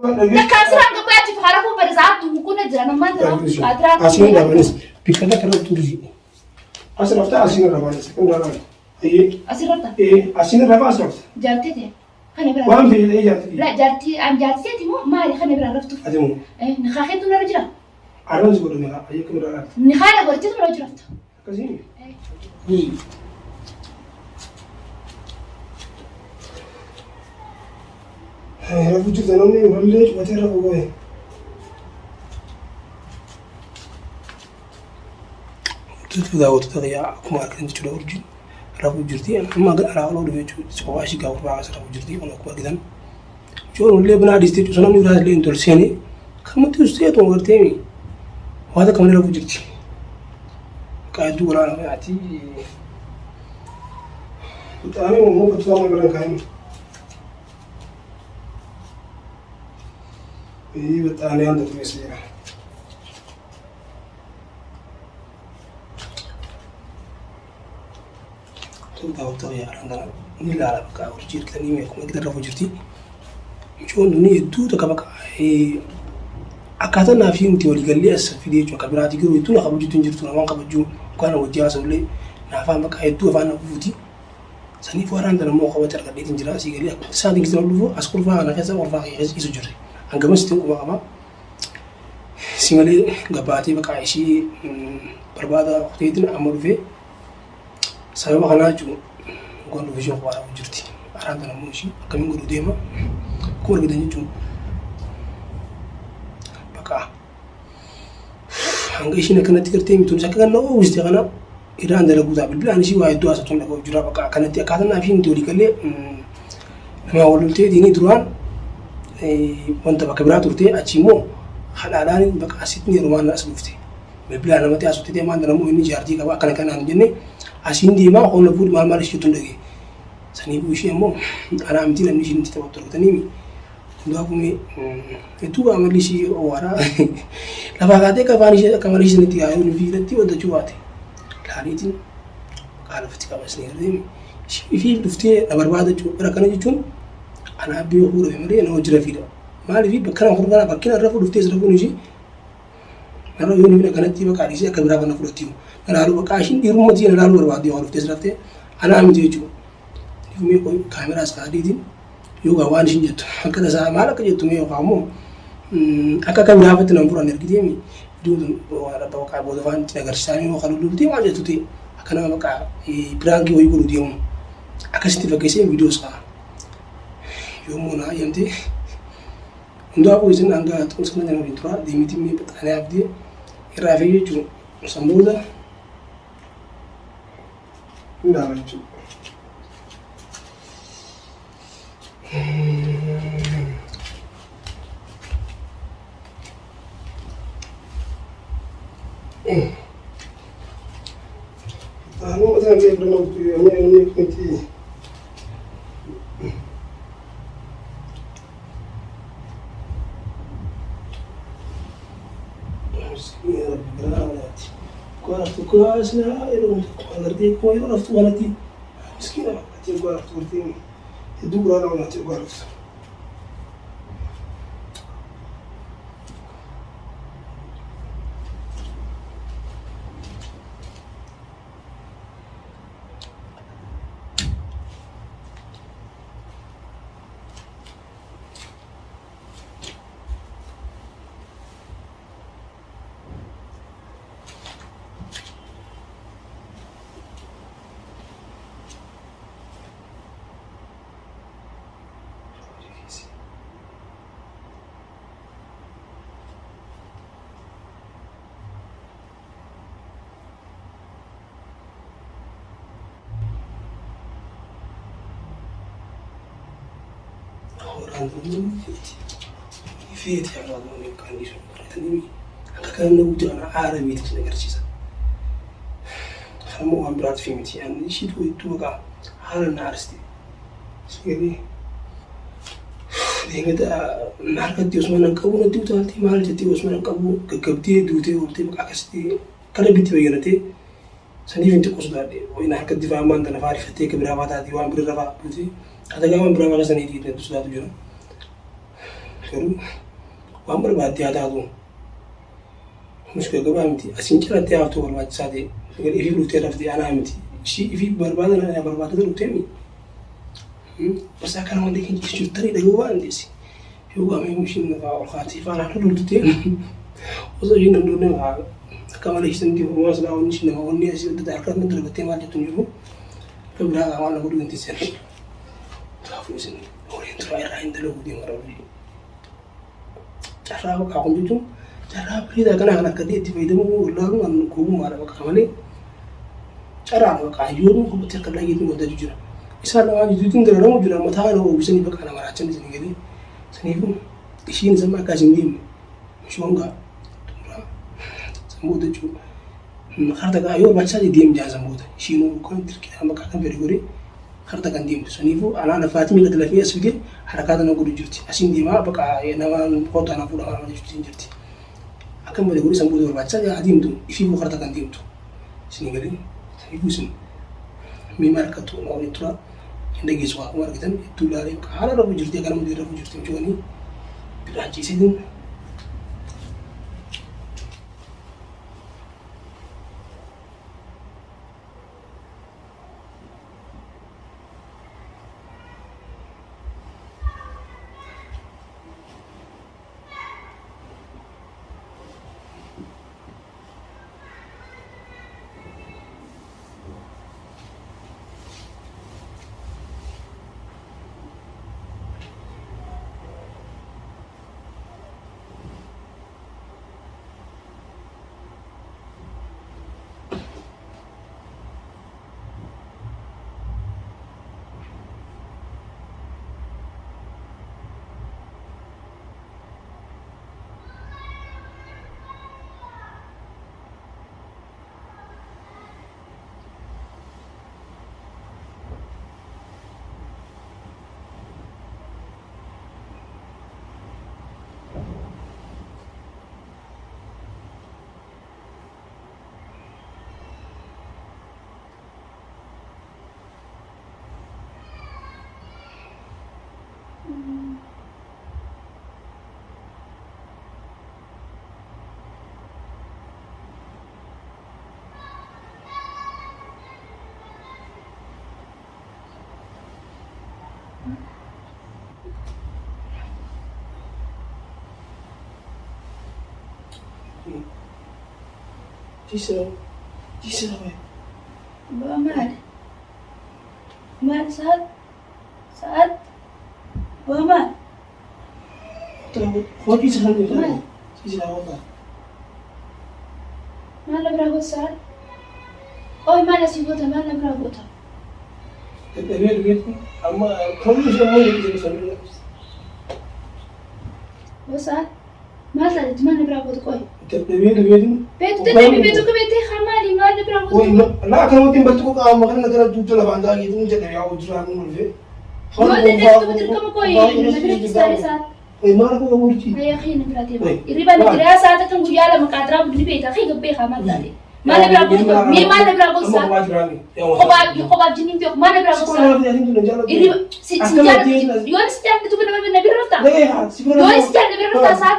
كان سرعة قبيتي في خرافه برزعات وكنا جانا ما ندري أدرى أسين رابانس بكذا كلام تورجي أسين رفتا أسين رابانس كم رابان أيه أسررت إيه أسين رابان أسرت جارتي خليني برا وام في إيه جاتي لا جارتي أم جارتي تيمو ما لي خليني برا رفتو أدمو إيه نخاخي تقول رجلا أرون زبون ملا أيه كم رابان نخاله قلت له رجلا كذي إيه رفو جدا نمني وليش وتر رفو تداوت تضيع كما كنت تشوف ورجي رفو جرتي أنا ما قد أرى ولا بيجو سواشي قاور بعض رفو جرتي أنا كبر جدا شو اللي بنادي استيج سنة من هذا اللي انتوا سيني كم تستيت وقرتيني وهذا كمان رفو جرتي قاعد دور على معتي أنا مو بتفهم ولا كلام إيه بتعني عندك مسيرة تبدأ وتغير عندنا نلا على بقى ورجير كده نيمي كم أقدر رفو جرتي شو إنه يدو تكبك أكثر نافين أنت ولي قال لي أسف في ديجو كبراتي كده يتونا خبر جتون جرتونا ما خبر جو كانوا وجيا سولي نافهم بقى يدو فانا بفوتي سني فوران ده مو خبر ترى قديت نجرا سي قال لي صادق كده لو أسكر فانا كذا ورفا يسجر أنجمس تقوم بقى سيمالي قباتي بقى عيشي بربادا خطيتنا أمر في سبب خناجو قول في جو قوارا وجرتي أرانا موشي كم يقولوا ديما كور بدنا نجو بقى هنعيشنا كنا تكرتي ميتون سكان نو وستغنا إيران ده لقودا بالبلان شيء واحد دوا ستون لقوا جرا بقى كانت أكادنا فين تقولي كله لما قلت ديني دروان وانت بقى برات ورتي أشيمو حلالاني بقى أسيتني رومان أسلوفتي بالبلان لما تيجي أسوتي ما عندنا مو إني جارتي كبا كان عندنا أسين دي ما هو نقول ما ليش يتون سني بوشي أمو أنا عمتي لما نيجي نتبع ترى دوابني itu amali si owara lava kate kavani si neti ayo ni virati wada juwate lani tin kala fiti kavasni remi si fi dufte abarbada ju rakana jun ana biyo huro emre no jira fida mali fi bakana khurgana bakina rafu dufte rafu ni ji naro yoni bina kanati bakari si akabira bana furati naro bakashin dirumati naro barbadi wa dufte rafte ana amti ju mi ko kamera sa didin yoga wani shinjetu kada sa mala kajetu me yoga aka kan ya fatina fura nergide mi dudun wala ba ka bodo van tina garsani mo khalu lulti ma jetu te aka na maka prangi way gulu dium aka sitti vacation videos ka yomuna yamte ndo apo izin anga to sana na bintura dimiti mi patane abdi irafe yeju sambuda ina ranchu Ano مثلا زي برنامج يعني كنت مسكين يا رب جرالاتي كوارت كواس لا يروح قدرتي كوي رفت ولدي مسكين أتي كوارت ورتي يدور أنا ولا أتي كوارت فيت يا رادوني كان لي شغل كان نقول أنا عربي تسنى قرشيسا خلمو عم برات في متي يعني شيء توقع حال النارستي سيري لينغدا ناركتي وسمان كابو نديو تالتي مال جتي وسمان كابو كبتي دوتي وبتي بقاكستي كلا بيتي بينتي سني فينتي قصدادي وين حكت دفاع ما عندنا فاري فتي كبرافات هذه وان برافا بوتي هذا كمان برافا سني دي تسدادو جرا garuu waan barbaadde haa taatu mushkila gabaa miti asiin calatti haaftuu barbaachisaa ta'e ifii dhuftee raftee anaa miti ishii ifii barbaadata dhuftee mi barsaa kana wanta keenya jechuun tarii dhaguu waan deessi yoo waamee mushiin nafaa ol kaatee faanaa loltutee osoo ishiin dandoonne akka malee ishiin uumaa silaa wanni ishiin nama wanni asii adda harkaa kan darbattee maal jettu hin jiru akka biraa qaamaan godhuu hin tiisan taafuu isin horiin turaa irraa hin dalaguu deemaa rabbi carraa bakka kun jechuun carraa bareedaa kana kan akka itti fayyadamuu wallaaluun an gowwummaadha bakka malee carraa bakka yoonuu kophattee akka laageetiin waddatu jira isaan lamaan jidduutiin gararamu jira mataa kana oobisanii bakka nama raachan isin galee saniifuu ishiin sammaa akka isin deemu shongaa turaa sammuuta jechuudha harta kaa yoo barbaachisaa deemu jaan sammuuta ishiinuu kan dirqidhaan bakka kan fedhe godhee harta kan deemtu saniifuu anaa lafaatii miidhagina lafee as fidee harkaa tana godhu jirti asiin deemaa bakka namaan kootaa na fuudhaa waan jechuutiin jirti akka malee godhee sammuuta barbaachisaa adeemtu ifii buu harta kan deemtu isin galee saniifuu isin miima harkattu na waliin turaa hin dhageessu akkuma argitan hedduu ilaalee bakka haala rafu jirti akka nama rafu jirti jechuudha bilaachiiseetiin جيسر بأمان مال سعد بأمان هو جيسر هذا جيسر هذا ما نبرة سعد أو ما نسيبوتها ما نبرة بيتكم أما كم يسمون يجيسون وسعد ما زالت ما نبرة كوي بيتكم بيتك بيتي خمالي ما نبرة لا كانوا تيم بتوقع كام مكان نقدر نجوز له بعد ذلك يدون جد يعود جرام من فيه ما تدري تبتر كم كوي نبرة كيستاري سعد ما أنا كوي أقولتي هيا خي نبرة تيما يريبا نبرة سعد كم ويا لما كاترا بدري بيتا خي قبي خمال ذلك ما نبرة كوي مي ما نبرة كوي سعد خباب جنين بيوك ما نبرة كوي سعد يريبا سيجار يوان ستيار بتوقع نبرة رفتا يوان ستيار نبرة رفتا سعد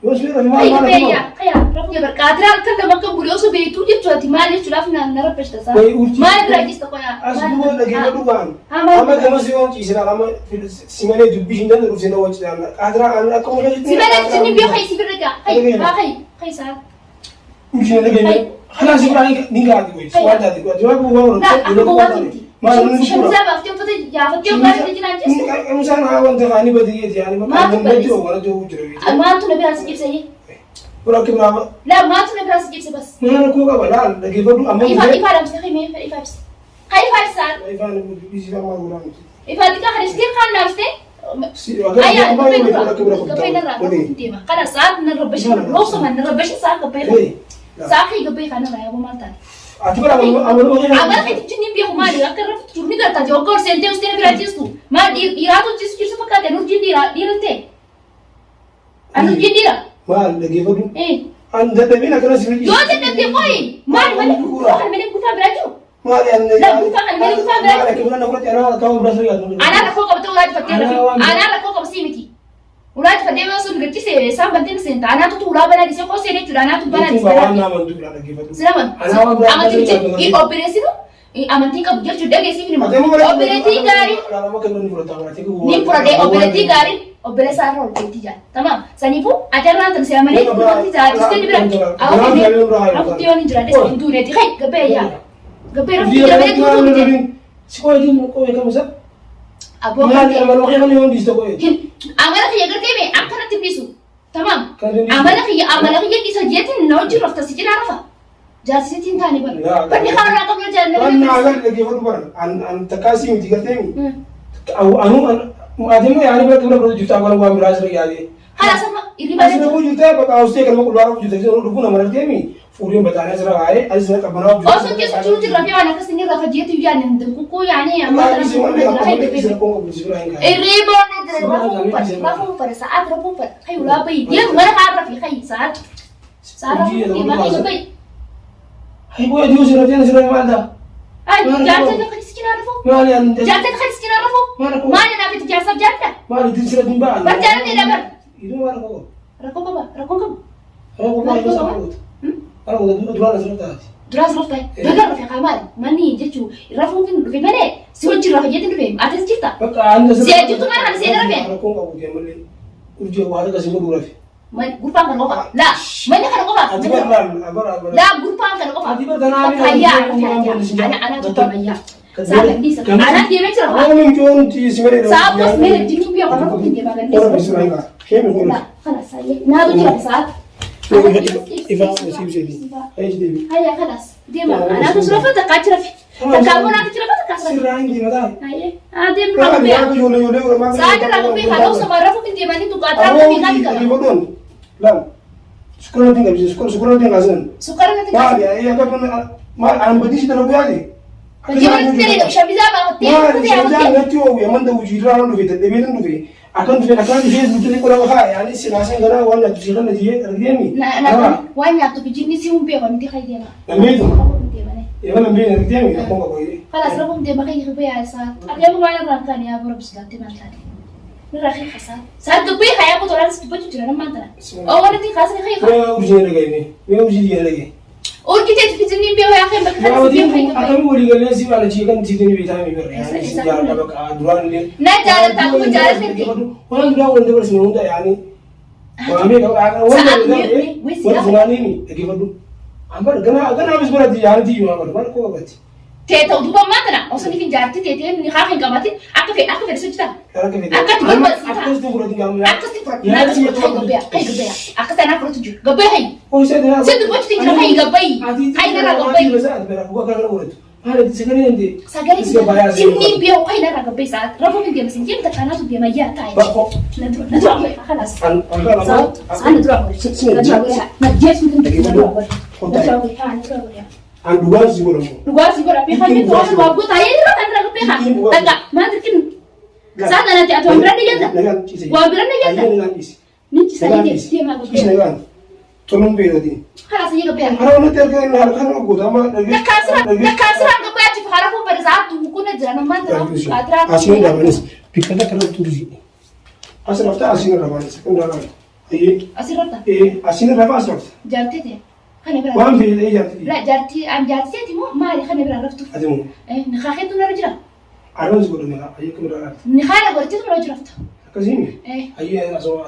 هيا هيا رفيق بركاترا كذا ما كان بوليوسو بيتو جت مالي شلافنا نربش تسا ما نبرة جيست كويا أسبوع لقي بدوان أما كم سيوم كيسنا أما في سيمانة دبي هنا نروسنا وجدنا كاترا أنا كم كذا سيمانة جنين بيو خي سيبرجع خي سعد مش لقي خلاص يبغى نيجا دي سؤال ده دي جواب هو لا أبغى واتي ما نشوف زمان فتيو فتي يا فتيو ما تجي نجس إنسان هاون تغني بديه يعني ما نجوا ولا جو جربي ما أنتوا نبي راس جيب سهي ولا كم لا ما أنتوا نبي راس جيب سه بس ما أنا كوكا ولا لقي بدو أما إيفا لمس خي مين إيفا بس إيفا سار إيفا بيجي ما هو إيفا ديكا خريستين خان لمسته أيا كبير نرى تيما كنا سار نربش روسو من نربش سار كبير ساقي كبير خان نرى أبو مالتان أما كنت تجني بيهم مالي أكرر تجني كرتا جوكر سنتي وستين براجيسو ما يرادو جيسو فكات أنو جنديرا ديرنتي أنو جنديرا ما لقي بدو إيه أنت تبين أكرر سبيل يو تبي قوي ما مالك كوفا مالك كوفا براجو ما يعني لا كوفا مالك كوفا براجو أنا كمان نقول أنا كم براسي أنا ركوكا بتوعد فتيرة أنا ركوكا بسيمتي Urat fadee masun gachi se sam bantin sen ana tu ula bana dise ko se ne chudana tu bana dise siraman amati I operasi no amanti ka bujal chuda gesi ni operati gari ni pura de operati gari operasi aro ti ja tamam sanifu ajarna tan se amane ti ja dise ni bra aku ti oni jira de tu ne ti khai gabe ya gabe ra ti gabe tu tu ni siko di mo ko e kamusa abo mali amal mo kan yon dis to ko amala khiya garte me akana tibisu tamam amala khiya disa jetin no jiro ta sijina rafa jasitin tani ban bani khara ka bla janna wan agar lagi fatu bar an takasi mi garte mi anu ademo yani ba tumra bro juta ko wa miras re yade hala sama iri bale asme ko juta ba ka uste kan mo kulwaro juta se ru kuna marar temi furiyo batane sara gaye azza ka bana o so ke su ti rafi wana ka sinni rafa jetu yani ndin ku ko yani amma ma si wala ka ko be ko ko bisura inga iri bo ne dre rafu par saat rafu par hay ula bay dia wala ka rafi hay saat rafu ni ma hay bay hay boy diu sira tena sira manda ay jarte ka khiskina rafu mali an jarte ka khiskina rafu mali na fit jasab jarte mali din sira din ba bar jarte ne bar idu wala ko rakon ka ko ba idu sa ko أنا أقول دراس رفتاتي دراس رفتاي دكار رفيق كمال ماني جتشو رفون كن رفي مني سوى جرا فجيت رفي أتس جتا بقى عندنا سيجي تو كمان سيد رفي أنا كون أبو كمال ورجع واحد كاسين كون رفي من غرفة كان غرفة لا من كان غرفة لا غرفة كان غرفة أنا جتا ميا ساعة ديسا أنا دي متر أنا من جون تي سمري ساعة بس مين تيجي بيا ولا ممكن دي ما غني لا خلاص هاي نادو جرا ساعة إذا وسيب جدي إيش دي هيا خلاص دي ما أنا تصرفت تكاتر في تكامل أنا تصرفت تكاتر سرعين دي ماذا هيا هذا مرة ساعة رقم بيه خلاص سمارة فوق دي ماني تكاتر في كذا لا سكرنا تيجي بس سكرنا تيجي لازم سكرنا تيجي ما يا كابن ما أنا بديش تلو بيادي جيبان تيجي شبيزا ما تيجي شبيزا نتيو يا من ده وجيرا لو في تدبيرن لو في akan dia betul ko la ha yani sinasa ngara wala tusiga na die rgemi na wanya to bijini si umbe ko ndi khay dena amedo ya wala mbe rgemi ko ko yi خلاص ربهم دي ما كاين يخبي على ساعه اقيم ما انا كان يا ابو ربس لا تبان ثاني نراخي خسا ساعه دبي خيا ابو ترى تبجي جرا ما انت اول دي خاص خي خي وجي رغيني وجي دي رغي और किते फिजनी पे हो या खे बक akan wuri ga lesi wala ci kan ci ni bita mi ber yani si ya da baka duran ne na jara ta ku jara firki wala duran wanda bar sun wanda yani wala me ga wala sunani ni ke fadu ambar gana bis bara di yani di ma bar ko bati te to duba matana o soni fin jarti te ni khakin gamati akafe sujta akat gamba akas tu bura di gamu akas ti pro na ti to gabya akas na pro tuju gabya hay o se de se du boti tin hay gabay hay na gabay bera ko ka ko hala di sagari ndi sagari tinni biyo hay na gabay sa rafu min dia mesin jim ta kana tu dia maya tai na dro khalas sa na dro na jes min na dro an duwa zigoro mo duwa zigoro pe khani to wa go ta yira kan ra pe kha daga ma dirkin sa na ti ato mbra de yenda wa mbra de yenda ni ci sa ni ti ma go pe to non be di khalas yi go pe ara no ter ke na kan go da ma da kasra go ba ci fara ko bar za tu ku na jira man da ka tra asin da manis pikada kana turji asin afta asin da manis kan da asirata asin da ba asirata jarti te خلينا برا وين في ايه جاتي لا جارتي عن جارتي مو مالي خلينا برا رفتو ادمو ايه نخاخيتو نرجلا عرفت تقول لنا ايكم رأت نخاله قلت له رجل رفتو كزيمي ايه ايه اسوا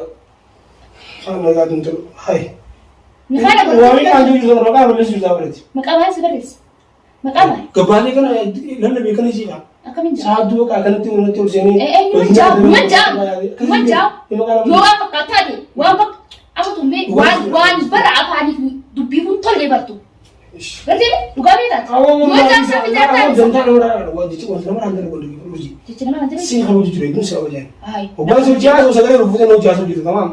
انا قاعد انت هاي نخاله قلت وين قاعد يجوا رقابه ليش جاورتي مقامها سبرس مقامها قبالي كان لن بيكن يجينا أكمل جاو ساعدوا كأنتي ونتي وسيني ايه من جاو يو فقط هذه وافق أما تمي وان برا أفاني دبيهم طلع برتو berarti duga beda dua jam sampai jam jangan orang wajib cuma nama anda nak beli ruji jadi mana nanti sih kamu jujur itu siapa aja hai obat sosial sosial itu bukan sosial itu tamam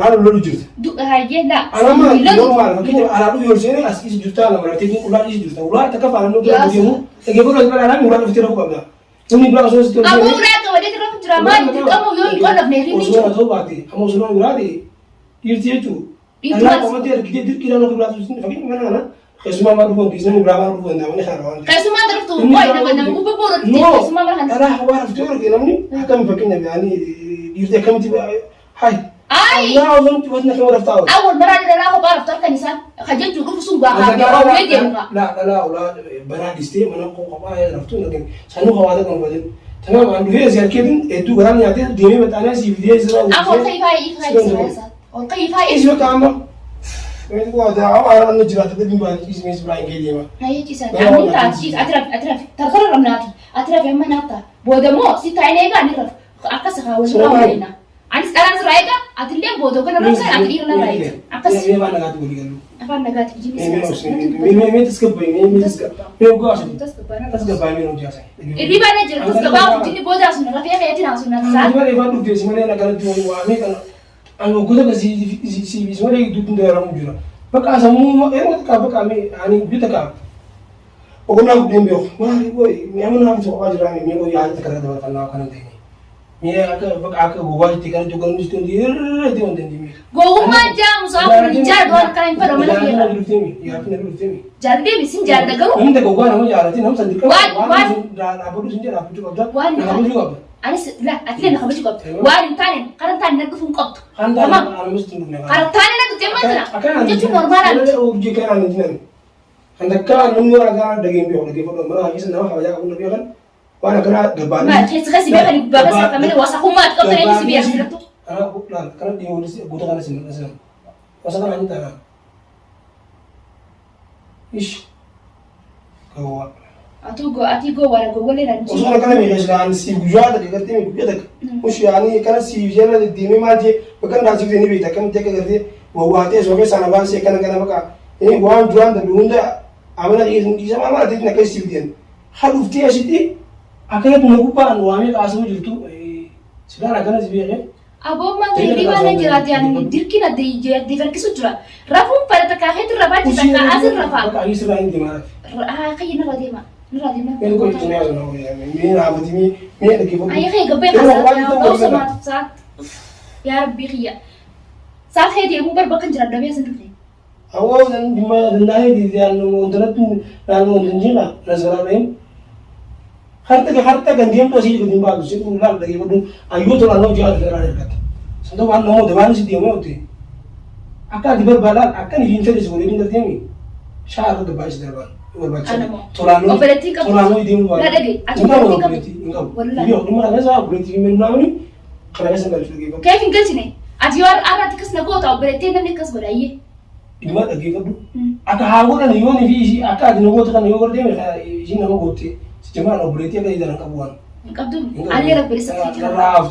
lalu lalu jujur hai je dah alamak normal makanya alalu jual sini asli sejuta lah berarti ini ular sejuta ular tak apa alamu tu dia lagi pun lagi alamu ular itu tidak apa ini berapa sosial itu kamu ular tu dia terus drama itu kamu yang ikut nak neri ni usul atau bati kamu usul ular di itu Allah kamu dia kira nak ular itu fakir mana mana Kesuma marufu kisah ni berapa marufu anda mana karuan? Kesuma marufu tu, boy nama nama ubi borat. Kesuma marufu. Ada awal tu orang kena ni, kami pakai ni, ani, dia kami tiba هاي لا أظن وزنك كم رفتاوي أول مرة أنا لا أخبار أفطر كنيسة خجلت يقول فسون بقى لا ولا بنادي استي من قبائل رفتون لكن سنو هذا كان بدل تمام عنده هي زي كده ادو غرام يعطي ديني متانا سي فيديو زرا أقول كيف هاي أقول كيف هاي إيش بكامل من هو ده أنا نجرا تدبي ما اسمه إبراهيم كده ما هاي كيسان أنا تاجي أترف ترى رمناتي أترف يا مناتا بودمو سيتا عينيك أنا رف أكسر ولا ولا أنا سرايك أتلين بودو كنا رمسا أتلين أنا رايك أكسر مين ما نقاط بقولي قالوا أفهم نقاط مين تسكبي مين تسكب مين وقاش تسكبي مين وجاسي اللي بنا جرت تسكبا تجيني بودا سنة رفيع خياتي ناسونا سان ما لي فادو تيجي ما لي أنا قالت تقولي وامي كنا أنا وكذا بس سي بس ما لي يدوتن ده رامو جرا بقى سمو ما تكاب بقى مي يعني بيتكاب وكنا نقول بيو ما هي بوي ميامنا نام سوق أجرامي ميامو يعاد تكرر ده وكنا كنا تيجي ميا أكا غواي تكرر جو كنا نستون دي دي وندي مي غو ما جام صاحب نجار دوار كاين فرو ملا فيها يا أخي نقول تيمي جار دي بسين جار دكرو هم تكو غوانا ما جارتين هم سندك وان نابودو سنجر نابودو قبضة وان نابودو قبضة أنا لا أتلين نخبز قبض وان تاني قرن تاني نقفون قبض تمام أنا مستني قرن تاني نقفز جمعنا جتوا نورمال أنا وجي كان عندي جنان عندك كان نمو أنا دقيم بيو دقيم فلو مرة هيس نما خبزة أقول نبيه كان وأنا كنا قبان ما تحس خسي بيها اللي بابا سكمل وسخومات قبض اللي سبيه سرتو أنا لا كان دي ولسه بودا كان سن وسكان عندي ترى إيش هو أتيجو ولا جوالي رنجي وصلنا كلام يجلس عن سيف جواد اللي قلت لي بيدك مش يعني كان سيف جل الديمي ما جي وكان راجع فيني بيتك كم تك قلت وهو هاتي سوى سنة بان سي كان بقى إيه وان جوان ده بيوندا عملنا إيه ما تيجي نكيس سيف دين خلوفتي أشتي أكيد نقوبا نوامي قاسم جلتو سيدنا كان زبيعه أبو ما تيجي وانا جرات يعني ديركنا دي فركسو جرا رفهم فرد كاهت رباط تكا أزر رفا بقى يسرع عندي ما خينا رديما مين كوي تنيا زنا مين عبدي مين أديك فوق أي خي قبل خسارة أو سمات سات يا ربي خيا سات خي دي مو بربكن جرا دبي سنتي أول دم دناي دي أنو مدرت أنو مدنجنا نزرانين harta gandiam to si gudin ba si kun lal dagi bodun ayo to lalo jaa de rare kat sando wan no de wan si di mo te aka di ber balal aka ni hinta dis bolin de temi shaar de bais de ban wer ba to lalo di mo ba la dagi ati ko yo ni ma na sa operati men na ni kara sa gal fi ba kayf ingalti ne ati war ara tikas na go ta operati na nikas godaye ima dagi ko aka hawo na yo ni fi aka di no go ta na yo gorde me ji na mo gote جماعة نوبريتي كذا إذا نكبوان. نكبدون. أنا رب بريسا.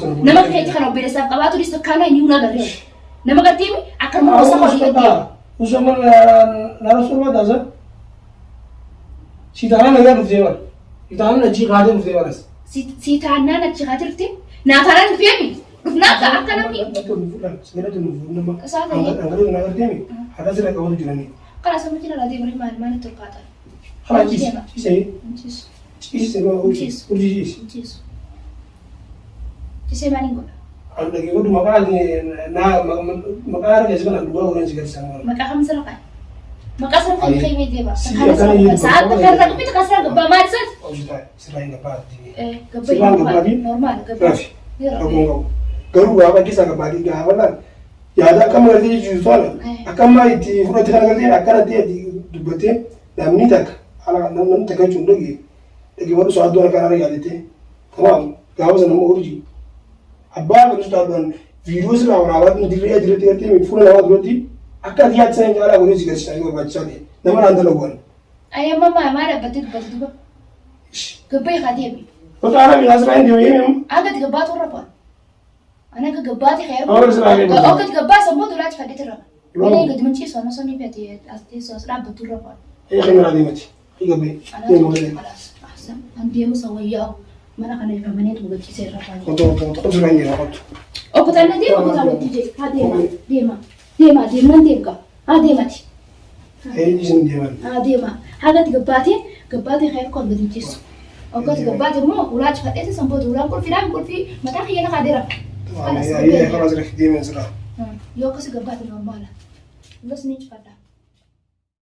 نما كهيت خنا بريسا قباتو لسه كانوا ينيونا غير. نما قتيم أكرم موسى خليه. وسمع نرسول ما دازا. سيتانا نجار بفديوار. سيتانا نجي قادر بفديوار. سيتانا نجي قادر بفدي. ناتانا نفيمي. رفناك أكنا مي. سمعت النفور نما. ساعة هي. أنغري نغري تيمي. هذا سيرك أول جراني. خلاص سمعتنا لا دي بري ما نتركاتا. خلاص شيء. Isso é o Isso. Isso. Isso é maringo. Anda que eu magar na magar que sebenarnya dua orang sih sama. Maka kamu selakai. Maka selakai kayak media pak. Saat karena aku itu kasar gak bamat Oh sudah selain dapat. Gak normal. Rafi. Aku garu apa kisah gak bagi gak apa ya ada kamu ngerti justru akan mai di udah tidak ngerti akan nanti di debatnya dan menitak ala nanti tekan cuma lagi. Lagi baru soal dua kali ya dite, tamam, gawas nama urji. Abang baru soal dua video sih lah orang awal dilihat mi full awal berarti, akad lihat saya jalan urji kerja saya baca ni, nama anda lakukan. Ayah mama ada betul juga. Kebai hati mi. Betul ada mi asal ini dia mi. Agak tiga bat orang apa? Anak kegebat ya. Oh selain itu. Oh kegebat semua tu lah cakap dia terang. Ini yang kedemen sih soalnya soalnya peti asli soalnya betul apa? Iya kamera dia mati. Iya be. Iya boleh. Nanti aku sawaya mana kana ipa manet buga kise rafani Konto surangi na konto Oku tanda dia aku tahu DJ dema ka dema ti jisem dema dema haga tiga bati khair kon gadi jis oku tiga bati mo ulaj fadete sampo ulang kul fi mata khiyana qadira ya خلاص رح ديما زرا yo kasi gabati normal ngas ni chpada